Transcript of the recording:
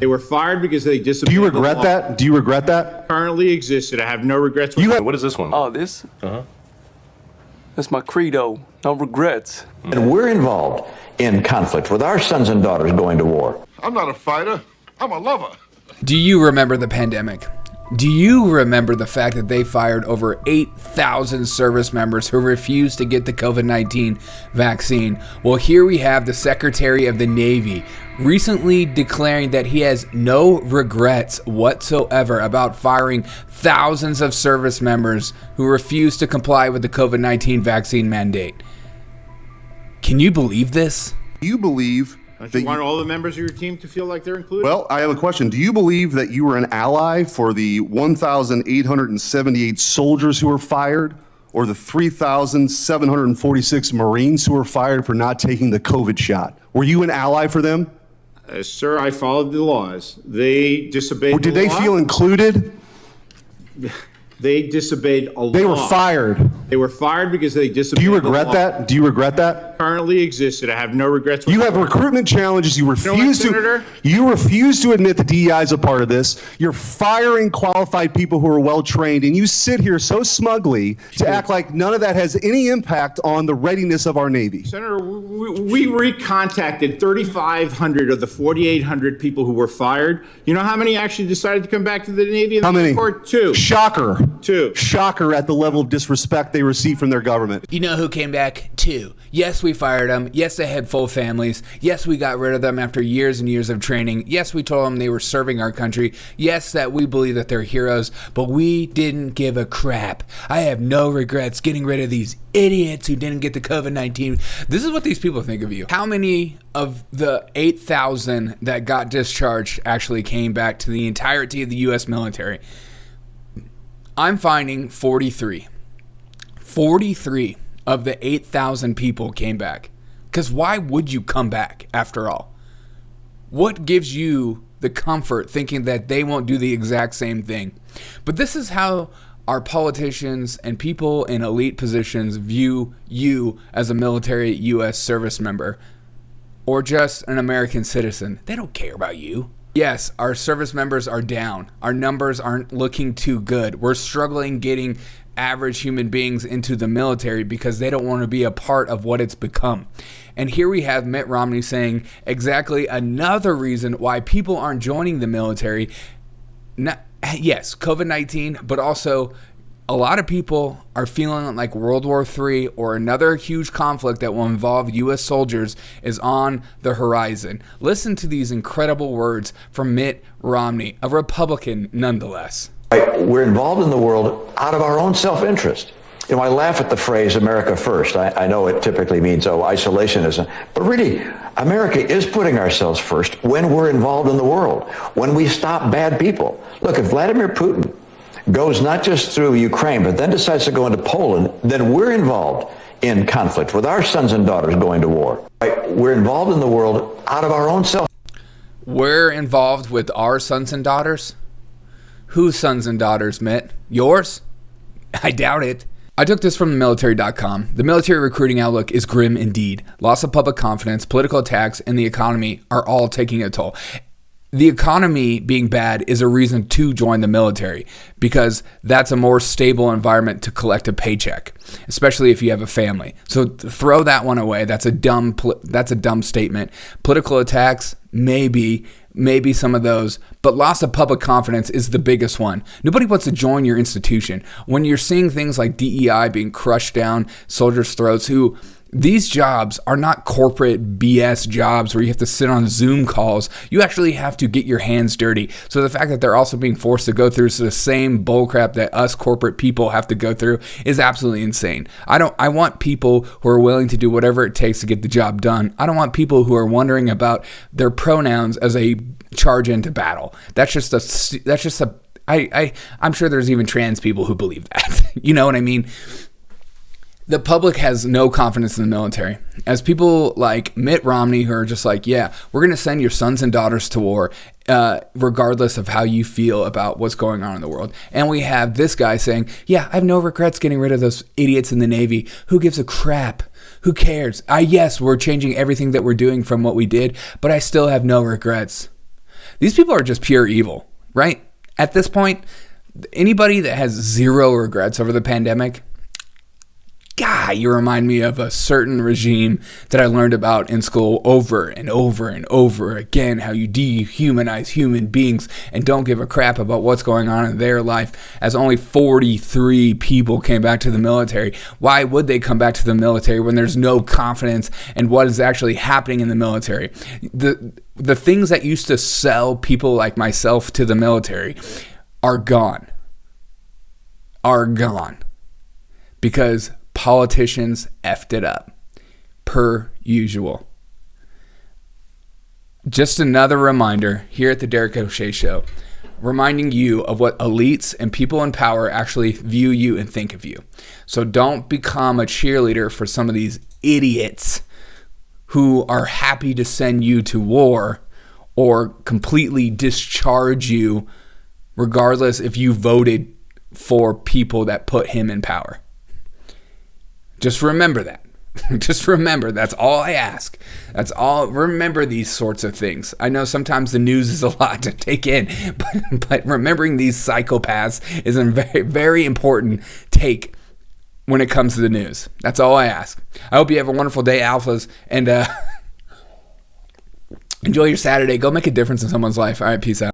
They were fired because they disobeyed. Do you regret that? Do you regret that? Currently existed. I have no regrets. What is this one? Oh, this? That's my credo. No regrets. And we're involved in conflict with our sons and daughters going to war. I'm not a fighter. I'm a lover. Do you remember the pandemic? Do you remember the fact that they fired over 8,000 service members who refused to get the COVID-19 vaccine? Well, here we have the Secretary of the Navy recently declaring that he has no regrets whatsoever about firing thousands of service members who refused to comply with the COVID-19 vaccine mandate. Can you believe this? Do you believe Don't you want all the members of your team to feel like they're included? Well, I have a question. Do you believe that you were an ally for the 1,878 soldiers who were fired, or the 3,746 Marines who were fired for not taking the COVID shot? Were you an ally for them? Sir, I followed the laws. They disobeyed. Or did they feel included? They disobeyed a law. They were fired. They were fired because they disobeyed. Do you regret that? Do you regret that? Currently existed. I have no regrets. You have recruitment challenges. You refuse Senator? You refuse to admit the DEI is a part of this. You're firing qualified people who are well trained, and you sit here so smugly to act like none of that has any impact on the readiness of our Navy. Senator, we recontacted 3,500 of the 4,800 people who were fired. You know how many actually decided to come back to the Navy? How many? Two. Shocker. Two. Shocker at the level of disrespect they receive from their government. You know who came back? Two. Yes, we fired them. Yes, they had full families. Yes, we got rid of them after years and years of training. Yes, we told them they were serving our country. Yes, that we believe that they're heroes, but we didn't give a crap. I have no regrets getting rid of these idiots who didn't get the COVID-19. This is what these people think of you. How many of the 8,000 that got discharged actually came back to the entirety of the U.S. military? I'm finding 43. 43 of the 8,000 people came back. Because why would you come back after all? What gives you the comfort thinking that they won't do the exact same thing? But this is how our politicians and people in elite positions view you as a military U.S. service member or just an American citizen. They don't care about you. Yes, our service members are down. Our numbers aren't looking too good. We're struggling getting average human beings into the military because they don't want to be a part of what it's become. And here we have Mitt Romney saying exactly another reason why people aren't joining the military. Yes, COVID-19, but also a lot of people are feeling like World War III or another huge conflict that will involve U.S. soldiers is on the horizon. Listen to these incredible words from Mitt Romney, a Republican nonetheless. We're involved in the world out of our own self-interest. You know, I laugh at the phrase America first. I know it typically means, isolationism. But really, America is putting ourselves first when we're involved in the world, when we stop bad people. Look, if Vladimir Putin goes not just through Ukraine, but then decides to go into Poland, then we're involved in conflict with our sons and daughters going to war. We're involved in the world out of our own self. We're involved with our sons and daughters? Whose sons and daughters, Mitt? Yours? I doubt it. I took this from themilitary.com. The military recruiting outlook is grim indeed. Loss of public confidence, political attacks, and the economy are all taking a toll. The economy being bad is a reason to join the military because that's a more stable environment to collect a paycheck, especially if you have a family. So throw that one away. That's a dumb statement. Political attacks, maybe some of those, but loss of public confidence is the biggest one. Nobody wants to join your institution. When you're seeing things like DEI being crushed down soldiers' throats, these jobs are not corporate BS jobs where you have to sit on Zoom calls. You actually have to get your hands dirty. So the fact that they're also being forced to go through the same bullcrap that us corporate people have to go through is absolutely insane. I want people who are willing to do whatever it takes to get the job done. I don't want people who are wondering about their pronouns as they charge into battle. I'm sure there's even trans people who believe that. You know what I mean? The public has no confidence in the military. As people like Mitt Romney who are just like, yeah, we're going to send your sons and daughters to war regardless of how you feel about what's going on in the world. And we have this guy saying, yeah, I have no regrets getting rid of those idiots in the Navy. Who gives a crap? Who cares? Yes, we're changing everything that we're doing from what we did, but I still have no regrets. These people are just pure evil, right? At this point, anybody that has zero regrets over the pandemic, God, you remind me of a certain regime that I learned about in school over and over and over again, how you dehumanize human beings and don't give a crap about what's going on in their life, as only 43 people came back to the military. Why would they come back to the military when there's no confidence in what is actually happening in the military? The things that used to sell people like myself to the military are gone. Because politicians effed it up, per usual. Just another reminder here at the Derek O'Shea Show, reminding you of what elites and people in power actually view you and think of you. So don't become a cheerleader for some of these idiots who are happy to send you to war or completely discharge you regardless if you voted for people that put him in power. Just remember that. Just remember, that's all I ask. That's all. Remember these sorts of things. I know sometimes the news is a lot to take in, but remembering these psychopaths is a very, very important take when it comes to the news. That's all I ask. I hope you have a wonderful day, Alphas, and enjoy your Saturday. Go make a difference in someone's life. All right, peace out.